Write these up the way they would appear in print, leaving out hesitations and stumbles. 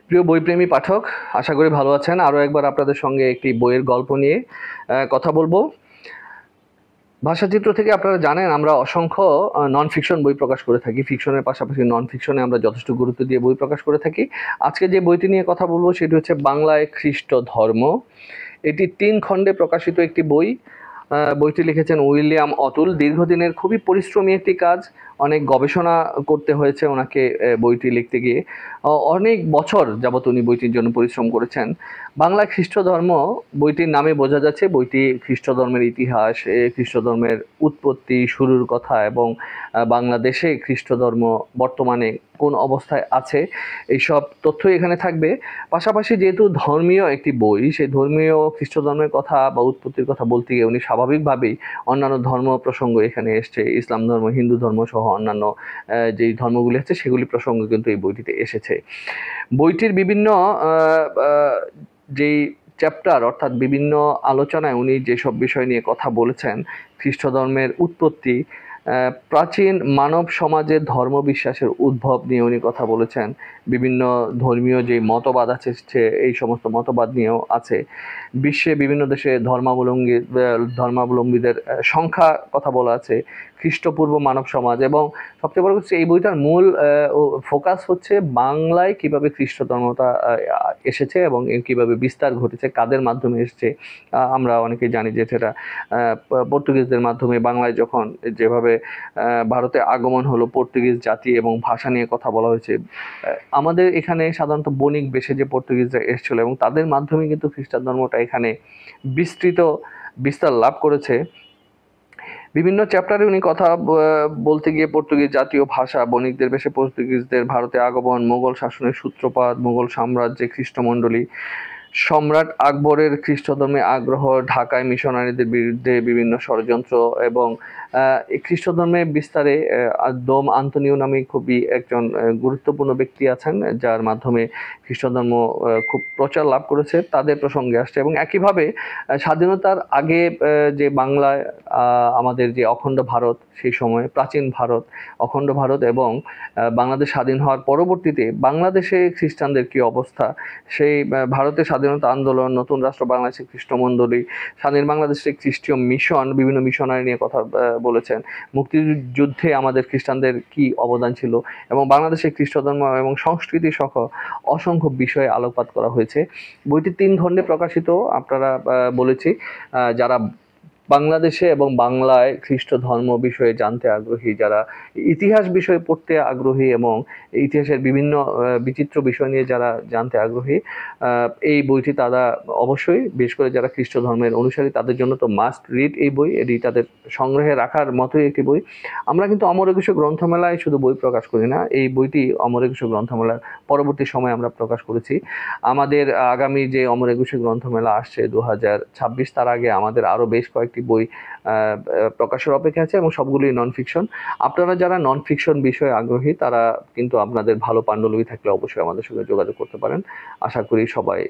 প্রিয় বইপ্রেমী পাঠক, আশা করি ভালো আছেন। আরও একবার আপনাদের সঙ্গে একটি বইয়ের গল্প নিয়ে কথা বলবো। ভাষাচিত্র থেকে আপনারা জানেন আমরা অসংখ্য নন ফিকশন বই প্রকাশ করে থাকি। ফিকশনের পাশাপাশি নন ফিকশনে আমরা যথেষ্ট গুরুত্ব দিয়ে বই প্রকাশ করে থাকি। আজকে যে বইটি নিয়ে কথা বলবো সেটি হচ্ছে বাংলায় খ্রিস্ট ধর্ম। এটি ৩ খণ্ডে প্রকাশিত একটি বই। বইটি লিখেছেন উইলিয়াম অতুল। দীর্ঘদিনের খুবই পরিশ্রমী একটি কাজ, অনেক গবেষণা করতে হয়েছে ওনাকে বইটি লিখতে গিয়ে। অনেক বছর যাবৎ উনি বইটির জন্য পরিশ্রম করেছেন। বাংলা খ্রিস্ট ধর্ম বইটির নামে বোঝা যাচ্ছে বইটি খ্রিস্ট ধর্মের ইতিহাস, খ্রিস্ট ধর্মের উৎপত্তি, শুরুর কথা এবং বাংলাদেশে খ্রিস্ট ধর্ম বর্তমানে কোন অবস্থায় আছে এইসব তথ্যই এখানে থাকবে। পাশাপাশি যেহেতু ধর্মীয় একটি বই, সেই ধর্মীয় খ্রিস্ট ধর্মের কথা বা উৎপত্তির কথা বলতে গিয়ে উনি স্বাভাবিকভাবেই অন্যান্য ধর্ম প্রসঙ্গ এখানে এসছে। ইসলাম ধর্ম, হিন্দু ধর্ম সহ অন্যান্য যেই ধর্মগুলি আছে সেগুলি প্রসঙ্গ কিন্তু এই বইটিতে এসেছে। বইটির বিভিন্ন যেই চ্যাপ্টার অর্থাৎ বিভিন্ন আলোচনায় উনি যেসব বিষয় নিয়ে কথা বলেছেন, খ্রিস্ট ধর্মের উৎপত্তি, প্রাচীন মানব সমাজের ধর্মবিশ্বাসের উদ্ভব নিয়ে উনি কথা বলেছেন, বিভিন্ন ধর্মীয় যে মতবাদ আছে এই সমস্ত মতবাদ নিয়েও আছে, বিশ্বে বিভিন্ন দেশে ধর্মাবলম্বীদের সংখ্যা কথা বলা আছে, খ্রিস্টপূর্ব মানব সমাজ এবং সবচেয়ে বড় হচ্ছে এই বইটার মূল ফোকাস হচ্ছে বাংলায় কিভাবে খ্রিস্ট ধর্মটা এসেছে এবং কিভাবে বিস্তার ঘটেছে, কাদের মাধ্যমে এসেছে। আমরা অনেকেই জানি যে সেটা পর্তুগিজদের মাধ্যমে বাংলায় যখন যেভাবে ভারতে আগমন হলো, পর্তুগিজ জাতি এবং ভাষা নিয়ে কথা বলা হয়েছে। আমাদের এখানে সাধারণত বণিক বেশে যে পর্তুগিজরা এসেছিল এবং তাদের মাধ্যমে কিন্তু খ্রিস্টান ধর্মটা এখানে বিস্তার লাভ করেছে। বিভিন্ন চ্যাপ্টারে উনি কথা বলতে গিয়ে পর্তুগিজ জাতীয় ভাষা, বণিকদের বেশে পর্তুগিজদের ভারতে আগমন, মোগল শাসনের সূত্রপাত, মোগল সাম্রাজ্যে খ্রিস্টমণ্ডলী, সম্রাট আকবরের খ্রিস্ট ধর্মে আগ্রহ, ঢাকায় মিশনারিদের বিরুদ্ধে বিভিন্ন ষড়যন্ত্র এবং এই খ্রিস্ট ধর্মের বিস্তারে দোম আন্তোনিও নামে খুবই একজন গুরুত্বপূর্ণ ব্যক্তি আছেন যার মাধ্যমে খ্রিস্ট ধর্ম খুব প্রচার লাভ করেছে, তাদের প্রসঙ্গে আসছে। এবং একইভাবে স্বাধীনতার আগে যে বাংলায় আমাদের যে অখণ্ড ভারত, সেই সময় প্রাচীন ভারত, অখণ্ড ভারত এবং বাংলাদেশ স্বাধীন হওয়ার পরবর্তীতে বাংলাদেশে খ্রিস্টানদের কী অবস্থা, সেই ভারতের স্বাধীনতা আন্দোলন, নতুন রাষ্ট্র বাংলাদেশের খ্রিস্টমণ্ডলী, স্বাধীন বাংলাদেশের খ্রিস্টীয় মিশন, বিভিন্ন মিশনারি নিয়ে কথা বলেছেন, মুক্তিযুদ্ধে আমাদের খ্রিস্টানদের কি অবদান ছিল এবং বাংলাদেশের খ্রিস্ট ধর্ম এবং সংস্কৃতি সহ অসংখ্য বিষয়ে আলোকপাত করা হয়েছে। বইটি 3 খণ্ডে প্রকাশিত। আপনারা বলেছি যারা বাংলাদেশে এবং বাংলায় খ্রিস্ট ধর্ম বিষয়ে জানতে আগ্রহী, যারা ইতিহাস বিষয়ে পড়তে আগ্রহী এবং ইতিহাসের বিভিন্ন বিচিত্র বিষয় নিয়ে যারা জানতে আগ্রহী, এই বইটি তারা অবশ্যই, বিশেষ করে যারা খ্রিস্ট ধর্মের অনুসারী তাদের জন্য তো মাস্ট রিড এই বই। এটি তাদের সংগ্রহে রাখার মতোই একটি বই। আমরা কিন্তু অমর একুশে গ্রন্থমেলায় শুধু বই প্রকাশ করি না, এই বইটি অমর একুশে গ্রন্থমেলার পরবর্তী সময়ে আমরা প্রকাশ করেছি। আমাদের আগামী যে অমর একুশে গ্রন্থমেলা আসছে 2026, তার আগে আমাদের আরও বেশ কয়েকটি বই প্রকাশের অপেক্ষা আছে এবং সবগুলোই নন ফিকশন। আপনারা যারা নন ফিকশন বিষয়ে আগ্রহী তারা কিন্তু আপনাদের ভালো পাণ্ডুলিপি থাকলে অবশ্যই আমাদের সঙ্গে যোগাযোগ করতে পারেন। আশা করি সবাই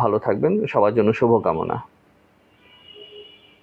ভালো থাকবেন। সবার জন্য শুভকামনা।